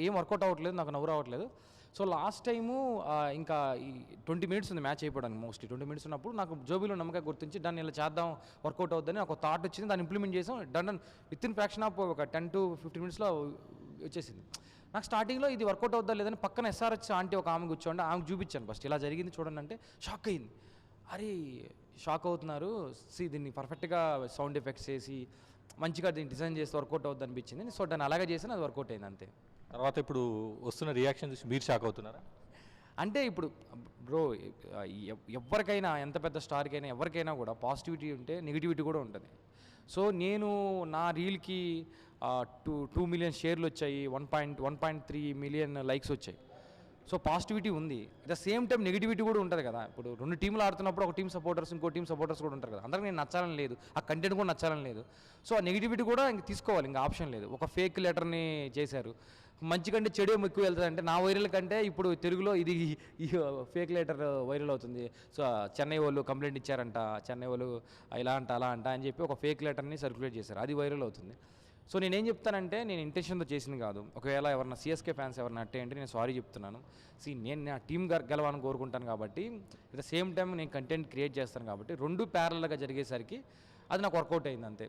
ఏం వర్కౌట్ అవ్వట్లేదు, నాకు నవ్వు రావట్లేదు. సో లాస్ట్ టైము ఇంకా ఈ 20 మినిట్స్ ఉంది మ్యాచ్ అయిపోవడానికి, మోస్ట్లీ 20 మినిట్స్ ఉన్నప్పుడు నాకు జోబీలో నమ్మకం గుర్తించి దాన్ని ఇలా చేద్దాం, వర్కౌట్ అవుద్దని ఒక థాట్ వచ్చింది. దాన్ని ఇంప్లిమెంట్ చేసాం. Done with in fraction of ఒక 10 to 15 మినిట్స్లో వచ్చేసింది. నాకు స్టార్టింగ్లో ఇది వర్కౌట్ అవుద్దా లేదని పక్కన SRH ఆంటీ ఒక ఆమె కూర్చోండి, ఆమెకు చూపించాను ఫస్ట్ ఇలా జరిగింది చూడండి అంటే షాక్ అయింది. అరే షాక్ అవుతున్నారు, దీన్ని పర్ఫెక్ట్గా సౌండ్ ఎఫెక్ట్స్ వేసి మంచిగా దీన్ని డిజైన్ చేస్తే వర్కౌట్ అవుద్ది అనిపించింది. సో దాన్ని అలాగే చేసి అది వర్కౌట్ అయింది అంతే. తర్వాత ఇప్పుడు వస్తున్న రియాక్షన్ చూసి మీరు షాక్ అవుతున్నారా? అంటే ఇప్పుడు బ్రో ఎవరికైనా, ఎంత పెద్ద స్టార్కైనా ఎవరికైనా కూడా పాజిటివిటీ ఉంటే నెగిటివిటీ కూడా ఉంటుంది. సో నేను నా రీల్కి 2 మిలియన్ షేర్లు వచ్చాయి, 1.3 మిలియన్ లైక్స్ వచ్చాయి. సో పాజిటివిటీ ఉంది. At the same time negativity కూడా ఉంటుంది కదా. ఇప్పుడు 2 టీంలు ఆడుతున్నప్పుడు ఒక టీం సపోర్టర్స్ ఇంకో టీం సపోర్టర్స్ కూడా ఉంటారు కదా. అందరికీ నేను నచ్చాలని లేదు, ఆ కంటెంట్ కూడా నచ్చాలని లేదు. సో ఆ నెగిటివిటీ కూడా ఇంక తీసుకోవాలి, ఇంకా ఆప్షన్ లేదు. ఒక ఫేక్ లెటర్ని చేశారు, మంచి కంటే చెడు ఎక్కువ వెళ్తుంది అంటే నా వైరల్ కంటే ఇప్పుడు తెలుగులో ఇది ఈ ఫేక్ లెటర్ వైరల్ అవుతుంది. సో చెన్నై వాళ్ళు కంప్లైంట్ ఇచ్చారంట, చెన్నై వాళ్ళు ఇలా అంట అలా అంట అని చెప్పి ఒక ఫేక్ లెటర్ని సర్క్యులేట్ చేశారు, అది వైరల్ అవుతుంది. సో నేనేం చెప్తానంటే నేను ఇంటెన్షన్తో చేసింది కాదు. ఒకవేళ ఎవరన్నా CSK ఫ్యాన్స్ ఎవరన్నా అట్టేయంటే నేను సారీ చెప్తున్నాను. నేను నా టీం గెలవాలని కోరుకుంటాను కాబట్టి, అట్ ద సేమ్ టైం నేను కంటెంట్ క్రియేట్ చేస్తాను కాబట్టి 2 ప్యారల్గా జరిగేసరికి అది నాకు వర్కౌట్ అయింది అంతే.